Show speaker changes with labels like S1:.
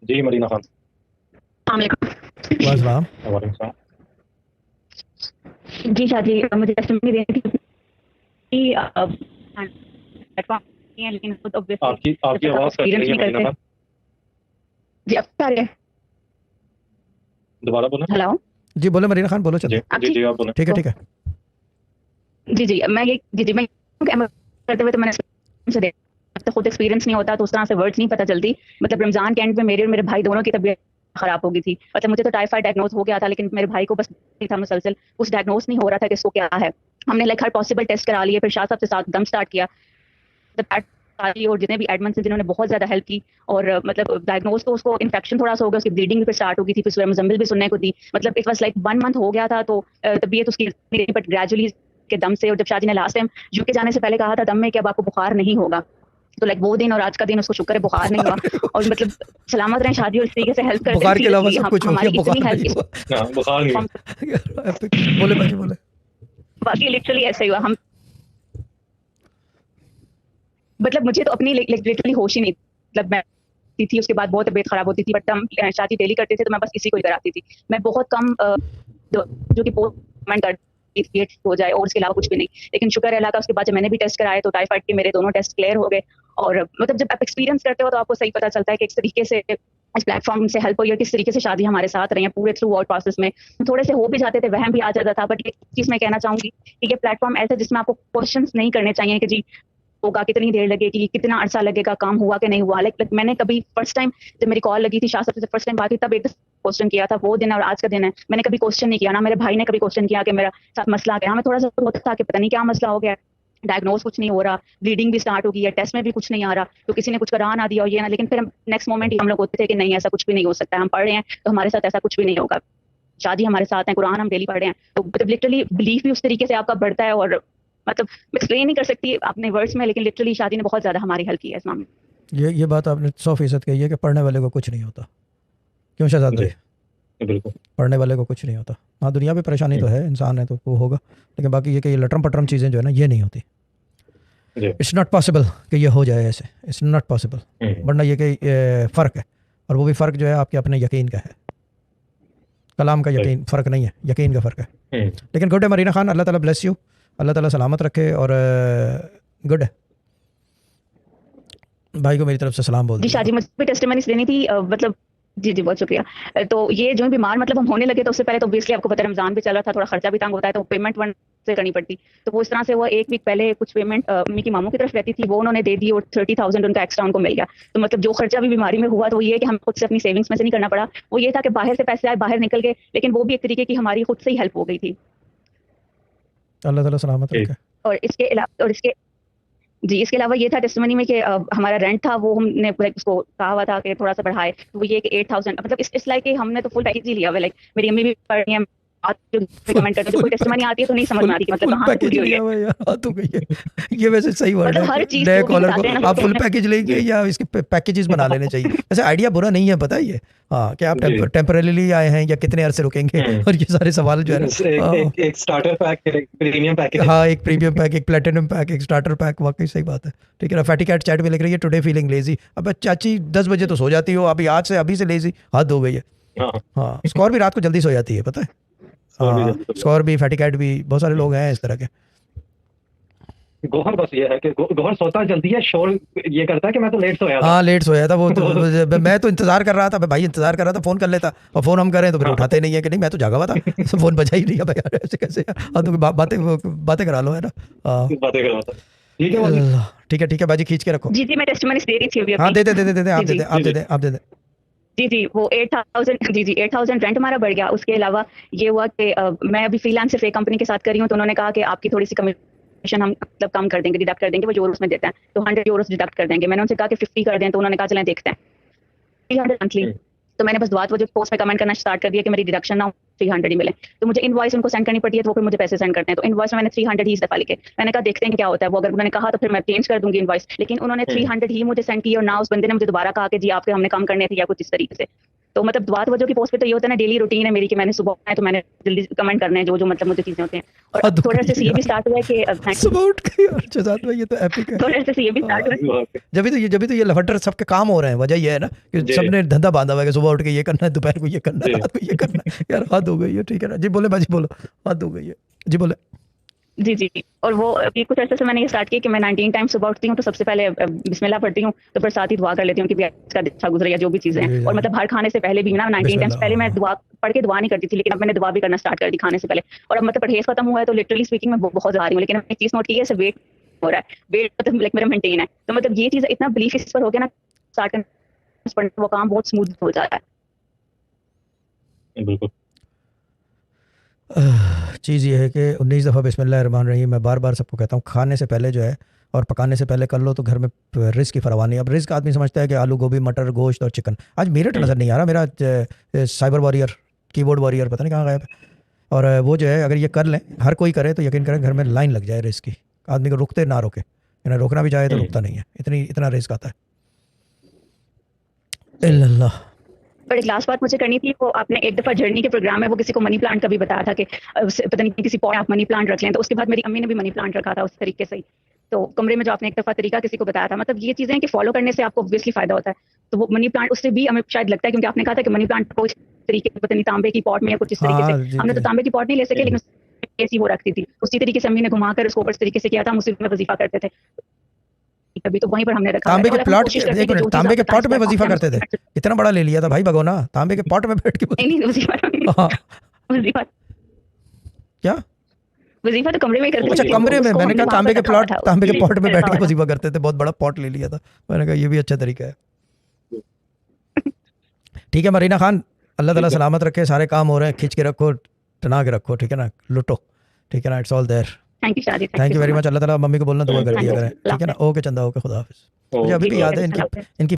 S1: जी मरीना खान।
S2: वालेकुम सलाम।
S1: वालेकुम सलाम।
S3: जी शादी मुझे टेस्टिमनी देनी थी कि प्लेटफॉर्म है लेकिन खुद ऑब्वियसली
S1: आपकी
S3: जब
S1: आपकी
S3: तक आप
S1: आवाज़ कट
S3: एक्सपीरियंस
S1: रही है
S3: नहीं
S1: मरीना
S3: करते।
S1: खान।
S3: जी अब आ रही है?
S1: दोबारा बोलें।
S3: हेलो।
S2: जी बोले मरीना खान, बोलो
S1: जी
S2: चलो।
S3: आप
S1: जी
S3: ठीक
S1: जी आप बोलें।
S2: ठीक है ठीक है।
S3: जी जी मैं ये जी जी मैं करते हुए तो मैंने से देखा, तो खुद एक्सपीरियंस नहीं होता तो उस तरह से वर्ड्स नहीं पता चलती। मतलब रमजान के एंड में मेरे और मेरे भाई दोनों की तबीयत खराब हो गई थी। मतलब मुझे तो टाइफाइड डायग्नोज हो गया था लेकिन मेरे भाई को बस नहीं था मुसलसल, कुछ डायग्नोज नहीं हो रहा था कि इसको क्या है। हमने लाइक हर पॉसिबल टेस्ट करा लिए, फिर शाह साहब से साथ दम स्टार्ट किया। और जितने भी एडमिन थे जिन्होंने बहुत ज्यादा हेल्प की। और मतलब डायग्नोज तो उसको इन्फेक्शन थोड़ा सा हो गया, उसकी ब्लीडिंग भी स्टार्ट हो गई थी, फिर सुबह मुजम्मिल भी सुनने को दी। मतलब इट वाज लाइक 1 मंथ हो गया था तो तबीयत उसकी बट ग्रेजुअली के दम से। और जब शादी ने लास्ट टाइम यूके जाने से पहले कहा था दम में कि अब आपको बुखार नहीं होगा, तो लाइक वो दिन और आज का दिन उसको शुक्र है बुखार नहीं हुआ। और मतलब सलामत रहें शादी, और इस तरीके से हेल्प करते हैं
S2: बुखार के अलावा
S3: सीरियसली
S2: सब
S3: हम
S2: कुछ हो गया,
S3: हमारी इतनी
S2: बुखार नहीं
S3: हेल्प इस
S2: हुआ।
S1: हाँ बुखार नहीं है।
S2: Epic। बोले भाजी बोले।
S3: बाकी लिटरली ऐसा ही हुआ। हम मतलब मुझे तो अपनी लिटरली होश ही नहीं, मतलब मैं थी उसके बाद बहुत तबीयत खराब होती थी, बट हम शादी डेली करते थे तो मैं बस इसी को ही कराती थी। मैं बहुत कम जो कि पोस्टमेंट कर हो जाए और उसके अलावा कुछ भी नहीं। लेकिन शुक्र है अल्लाह का, उसके बाद जब मैंने भी टेस्ट कराए तो टाइफाइड के मेरे दोनों टेस्ट क्लियर हो गए। और मतलब जब आप एक्सपीरियंस करते हो तो आपको सही पता चलता है कि किस तरीके से इस प्लेटफॉर्म से हेल्प हुई और किस तरीके से शादी हमारे साथ रही है पूरे थ्रू आउट प्रोसेस में। थोड़े से हो भी जाते थे, वहम भी आ जाता था, बट एक चीज मैं कहना चाहूंगी कि ये प्लेटफॉर्म ऐसा है जिसमें आपको क्वेश्चंस नहीं करने चाहिए कि जी होगा, कितनी देर लगेगी, कितना अरसा लगेगा, काम हुआ कि नहीं हुआ। लाइक मैंने कभी फर्स्ट टाइम जब मेरी कॉल लगी थी शाह साहब से फर्स्ट टाइम बात हुई, तब एक क्वेश्चन किया था वो दिन और आज का दिन है। मैंने कभी क्वेश्चन नहीं किया, ना मेरे भाई ने कभी क्वेश्चन किया कि मेरा साथ मसला क्या। हमें थोड़ा सा होता था कि पता नहीं क्या मसला हो गया, डायग्नोज कुछ नहीं हो रहा, ब्लीडिंग भी स्टार्ट हो गई है, टेस्ट में भी कुछ नहीं आ रहा, तो किसी ने कुछ करा ना दिया और ये ना। लेकिन फिर हम नेक्स्ट मोमेंट ही हम लोग होते थे कि नहीं ऐसा कुछ भी नहीं हो सकता, हम पढ़ रहे हैं तो हमारे साथ ऐसा कुछ भी नहीं होगा। शादी हमारे साथ है, कुरान हम डेली पढ़ रहे हैं, तो मतलब लिटरली बिलीफ भी उस तरीके से आपका बढ़ता है। और मतलब एक्सप्लेन नहीं कर सकती अपने वर्ड्स में, लेकिन लिटरली शादी ने बहुत ज्यादा हमारी हेल्प की है इस मामले में।
S2: ये बात आपने 100% कही है कि पढ़ने वाले को कुछ नहीं होता। क्यों शहजाद
S1: जी
S2: भाई?
S1: बिल्कुल।
S2: पढ़ने वाले को कुछ नहीं होता। हाँ दुनिया में परेशानी तो है, इंसान है तो वो होगा, लेकिन बाकी ये कि ये लटरम पटरम चीज़ें जो है ना ये नहीं होती।
S1: जी
S2: इट्स नॉट पॉसिबल कि ये हो जाए ऐसे, इट्स नॉट पॉसिबल। वरना ये कि फ़र्क है, और वो भी फ़र्क जो है आपके अपने यकीन का है। कलाम का
S1: सही।
S2: यकीन फ़र्क नहीं है, यकीन का फ़र्क है।
S1: हम्म।
S2: लेकिन गुड है मरीना खान, अल्लाह ताला ब्लेस यू, अल्लाह ताला सलामत रखे। और गुड है, भाई को मेरी तरफ से सलाम बोल
S3: जी
S2: दिया
S3: शादी मुझे भी टेस्टिमनीज देनी थी, मतलब जी जी बहुत शुक्रिया। तो ये जो बीमार मतलब हम होने लगे तो उससे पहले तो ऑब्वियसली आपको पता है रमजान भी चल रहा था, थोड़ा खर्चा भी तंग होता है, तो पेमेंट वन से करनी पड़ती। तो वो इस तरह से हुआ, एक वीक पहले कुछ पेमेंट मम्मी की मामू की तरफ रहती थी वो उन्होंने दे दी, और 30,000 उनका एक्स्ट्रा उनको मिल गया। तो मतलब जो खर्चा भी बीमारी में हुआ तो वो ये कि हम खुद से अपनी सेविंग्स में से नहीं करना पड़ा, वो ये था कि बाहर से पैसे आए बाहर निकल गए, लेकिन वो भी एक तरीके की हमारी खुद से ही हेल्प हो गई थी।
S2: अल्लाह ताला सलामत
S1: ठीक।
S2: रखे।
S3: और इसके अलावा इसके अलावा ये था टेस्टिमनी में कि हमारा रेंट था वो हमने लाइक उसको कहा हुआ था कि थोड़ा सा बढ़ाए, तो वो ये कि 8,000 मतलब इस लाइक हमने तो फुल पैकेज ही लिया हुआ। लाइक मेरी अम्मी भी पढ़ रही है, बात जो
S2: फुल
S3: कमेंट करते हैं, जब
S2: फुल
S3: कोई टेस्टिमनी
S2: पैकेज,
S3: आती है तो नहीं समझ में
S2: फुल
S3: आती कि मतलब
S2: फुल
S3: कहाँ से
S2: पैकेज
S3: पूरी हुई
S2: लिया
S3: है।
S2: हुआ है यार, हाथ हो गई है। ये वैसे सही वर्ड
S3: मतलब
S2: है
S3: हर
S2: कि
S3: चीज
S2: नए
S3: जो भी
S2: कॉलर को
S3: बताते हैं ना
S2: आप फुल
S3: तो
S2: पैकेज लेंगे
S1: जी
S2: या इसके पैकेजेस बना लेने चाहिए। वैसे आइडिया बुरा नहीं है, पता है ये। हाँ कि आप
S1: जी।
S2: टेम्परेली आए हैं या कितने अरसे रुकेंगे,
S1: हम्म।
S2: और ये सारे सवाल जो है ना।
S1: एक एक एक स्टार्टर पैक, एक प्रीमियम पैकेज।
S2: हाँ एक प्रीमियम पैक, एक प्लेटिनम पैक, एक स्टार्टर पैक, वाकई सही बात है। ठीक है ना। फैटी कैट चैट में लिख रही है टुडे फीलिंग लेजी। अब चाची 10 बजे तो सो जाती हो, अभी आज से अभी से लेजी हद हो गई है।
S1: हाँ
S2: हाँ स्कोर भी रात को जल्दी सो जाती है, पता है।
S1: और भी
S2: हाँ
S1: जल्दी कर
S2: स्कोर भी, फैटी कैट भी, बहुत सारे
S1: लो।
S2: लोग हैं इस तरह के।
S1: गोहर बस ये है कि गोहर सोता जल्दी है, शोर ये करता है कि मैं तो लेट सोया था।
S2: हाँ लेट सोया था वो तो,
S1: वो-
S2: मैं तो इंतजार कर रहा था भाई, इंतजार कर रहा था फ़ोन कर लेता, और फ़ोन हम करें तो फिर
S1: हाँ
S2: उठाते नहीं है कि नहीं मैं तो जागा हुआ था। फ़ोन बजा ही नहीं है भाई यार, ऐसे कैसे यार। हाँ तो बातें बातें करा लो, है ना। हाँ
S1: इस बातें कर रहा था। ठीक है बाजी।
S2: ठीक है ठीक है बाजी, खींच के रखो।
S3: जी जी मैं टेस्टिमनी दे रही थी अभी
S2: हाँ
S3: अपनी।
S2: दे दे आप
S3: जी
S2: दे
S3: जी
S2: दे आप
S1: जी
S2: दे
S1: जी।
S2: दे आप दे दे।
S3: जी जी वो 8,000 जी जी 8,000 रेंट हमारा बढ़ गया। उसके अलावा ये हुआ कि मैं अभी फ्रीलांस सिर्फ एक कंपनी के साथ कर रही हूँ, तो उन्होंने कहा कि आपकी थोड़ी सी कमीशन हम मतलब कम कर देंगे, डिडक्ट कर देंगे, वो यूरोस में देते हैं तो 100 यूरोस डिडक्ट कर देंगे। मैंने उनसे कहा कि 50 कर दें, तो उन्होंने कहा चलें देखते हैं 300 मंथली।
S1: हम्म।
S3: तो मैंने बस दुआ जो पोस्ट में कमेंट करना स्टार्ट कर दिया कि मेरी डिडक्शन ना 300 ही मिले। तो मुझे इनवॉइस उनको सेंड करनी पड़ती है, तो वो फिर मुझे पैसे सेंड करते हैं, तो इनवॉइस में मैंने 300 ही इस दफा लिखे। मैंने कहा देखते हैं कि क्या होता है, वो अगर उन्होंने कहा तो फिर मैं चेंज कर दूंगी इनवॉइस, लेकिन उन्होंने
S1: हम्म।
S3: 300 ही मुझे सेंड की। और ना उस बंदे ने मुझे दोबारा कहा कि जी आपके हमने कम करने थे या कुछ इस तरीके से। तो मतलब दुआ तवज्जो की पोस्ट पे तो ये होता है ना, डेली रूटीन है मेरी कि मैंने सुबह उठना है तो मैंने जल्दी कमेंट करने हैं जो मतलब मुझे चीजें होती हैं। और अब थोड़ा से ये भी स्टार्ट हुआ है कि
S2: सुबह उठ के यार जज़ात भाई, ये तो एपिक है।
S3: थोड़ा से ये भी स्टार्ट हुआ है।
S2: जब भी तो ये लफटर सबके काम हो रहे हैं, वजह ये है ना कि
S1: जी।
S2: सबने धंधा बांधा हुआ है कि सुबह उठ के ये करना है, दोपहर को ये करना है,
S1: जी।
S2: रात को ये करना है। यार हद हो गई है, ठीक है ना जी, बोले बाजी बोलो, हद हो गई है जी, बोले।
S3: जी जी। और वो अभी कुछ अर्से से मैंने ये स्टार्ट किया कि मैं 19 टाइम्स सुबह उठती हूँ तो सबसे पहले बिस्मिल्लाह पढ़ती हूँ, तो फिर साथ ही दुआ कर लेती हूँ कि भी इसका दिन अच्छा गुजरे या जो भी चीजें
S2: जी,
S3: हैं।
S2: जी।
S3: और मतलब हर खाने से पहले भी ना 19 टाइम्स पहले मैं दुआ पढ़ के दुआ नहीं करती थी, लेकिन अब मैंने दुआ भी करना स्टार्ट कर दी खाने से पहले। और अब मतलब परहेज खत्म हुआ है तो लिटरली स्पीकिंग में बहुत ज्यादा रही हूँ, लेकिन मैंने एक चीज नोट की है, वेट हो रहा है, वेट मतलब लाइक मेरा मेंटेन है। तो मतलब ये चीज इतना बिलीफ इस पर हो गया ना, स्टार्ट करना वो काम बहुत स्मूथ हो जाता है।
S1: बिल्कुल।
S2: चीज़ ये है कि 19 दफ़ा बिस्मिल्लाहिर्रहमानिर्रहीम मैं बार बार सबको कहता हूँ, खाने से पहले जो है और पकाने से पहले कर लो तो घर में रिस्क की फरवा नहीं। अब रिस्क आदमी समझता है कि आलू गोभी मटर गोश्त और चिकन। आज मेरठ नज़र नहीं आ रहा, मेरा साइबर वॉरियर कीबोर्ड वॉरियर पता नहीं कहाँ गायब है। और वो जो है अगर ये कर लें, हर कोई करे तो यकीन करें घर में लाइन लग जाए रिस्क की, आदमी को रुकते ना रोके, यानी रोकना भी चाहे तो रुकता नहीं है, इतना रिस्क आता है। इल्लल्लाह।
S3: पर एक लास्ट बात मुझे करनी थी, वो आपने एक दफा जर्नी के प्रोग्राम में वो किसी को मनी प्लांट का भी बताया था कि पता नहीं किसी पॉट आप मनी प्लांट रख लें, तो उसके बाद मेरी अम्मी ने भी मनी प्लांट रखा था उस तरीके से ही। तो कमरे में जो आपने एक दफा तरीका किसी को बताया था, मतलब ये चीजें कि फॉलो करने से आपको ऑब्वियसली फायदा होता है। तो वो मनी प्लांट उससे भी हमें शायद लगता है, क्योंकि आपने कहा था कि मनी प्लांट को इस तरीके पता नहीं तांबे की पॉट में या कुछ इस तरीके
S2: हाँ,
S3: से,
S2: जी,
S3: हमने तो
S2: जी।
S3: तांबे की पॉट नहीं ले सके, लेकिन ऐसी वो रखती थी उसी तरीके से अम्मी ने घुमाकर उसको ऊपर इस तरीके से किया था, हम उसी में वजीफा करते थे। कभी तो वहीं पर हमने रखा
S2: तांबे
S3: है।
S2: के
S3: और हम
S2: प्लॉट
S3: कोशिश
S2: के,
S3: करते हैं
S2: एक
S3: कि जो
S2: मिनट,
S3: चीज़
S2: तांबे के
S3: आपको
S2: पॉट में
S3: ताकत
S2: वजीफा
S3: है,
S2: करते थे?
S3: हम
S2: इतना बड़ा ले लिया था भाई भगोना, तांबे के पॉट में बैठ के
S3: नहीं वजीफा
S2: हाँ,
S3: वजीफा
S2: क्या?
S3: वजीफा तो कमरे में ही करते
S2: अच्छा
S3: थे।
S2: कमरे में,
S3: उसको
S2: मैंने
S3: हमने
S2: कहा
S3: वहाँ
S2: तांबे
S3: पर
S2: के
S3: रखा हुआ था,
S2: तांबे के
S3: उसके
S2: पॉट में
S3: लिए
S2: बैठ
S3: रखा
S2: के
S3: हुआ था।
S2: वजीफा करते थे, बहुत बड़ा पॉट ले लिया था। मैंने कहा ये भी अच्छा तरीका है। ठीक है मरीना खान, अल्लाह ताला सलामत रखे, सारे काम हो रहे हैं, खींच के रखो, टना के रखो, ठीक है ना, लुटो, ठीक है ना, it's all there.
S3: Thank you शादी,
S2: thank you very much. Allah ताला मम्मी को बोलना दुआ कर
S1: Thank
S2: दिया
S1: you.
S2: करें, ठीक है ना। ओके चंदा, ओके, खुदा हाफिज़। मुझे अभी भी
S3: जी,
S2: याद है
S3: अल्लाह हाफ़िज़।
S2: इनकी